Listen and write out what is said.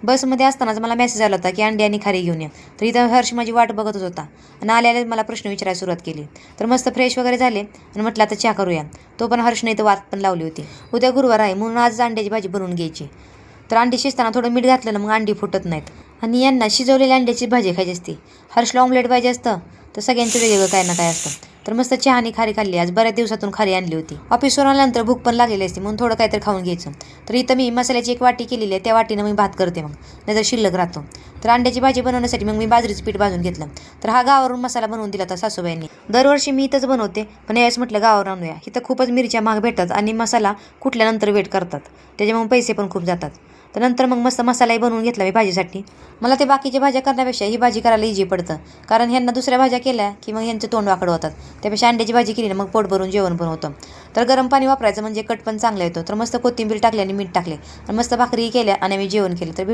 बसमध्ये असतानाच मला मेसेज आला होता की अंडी आणि खारी घेऊन या. तर इथं हर्ष माझी वाट बघतच होता आणि आल्याला मला प्रश्न विचारायला सुरुवात केली. तर मस्त फ्रेश वगैरे झाले आणि म्हटलं आता चहा करूया. तो पण हर्षने इथं वाट पण लावली होती. उद्या गुरुवार आहे म्हणून आज अंड्याची भाजी बनवून घ्यायची. तर अंडी शिजताना थोडं मीठ घातलं ना मग अंडी फुटत नाहीत. आणि यांना शिजवलेल्या अंड्याची भाजी खायची असते. हर्षला ऑमलेट पाहिजे असतं तर सगळ्यांचं वेगवेगळं काय ना काय असतं. तर मस्त चहा आणि खारी खाल्ली. आज बऱ्याच दिवसातून खारी आणली होती. ऑफिसवर आल्यानंतर भूक पण लागलेली असते म्हणून थोडं काहीतरी खाऊन घ्यायचं. तर इथं मी मसाल्याची एक वाटी केलेली आहे. त्या वाटीनं मी भात करते मग नाहीतर शिल्लक राहतो. तर अंड्याची भाजी बनवण्यासाठी मग मी बाजरीचं पीठ भाजून घेतलं. तर हा गावावरून मसाला बनवून दिला होता सासूबाईंनी. दरवर्षी मी इथंच बनवते पण यावेळेस म्हटलं गावावर आणूया. इथं खूपच मिरच्या महाग भेटतात आणि मसाला कुठल्यानंतर वेट करतात. त्याच्यामुळे पैसे पण खूप जातात. तर नंतर मग मस्त मसालाही बनवून घेतला मी भाजीसाठी. मला ते बाकीच्या भाज्या करण्यापेक्षा ही भाजी करायला इझी पडतं. कारण ह्यांना दुसऱ्या भाज्या केल्या की मग ह्यांचं तोंड वाकडं होतात. त्यापेक्षा अंड्याची भाजी केली ना मग पोट भरून जेवण पण होतं. तर गरम पाणी वापरायचं म्हणजे कट पण चांगला येतो. तर मस्त कोथिंबीर टाकली आणि मीठ टाकले आणि मस्त भाकरी केल्या आणि मी जेवण केलं. तर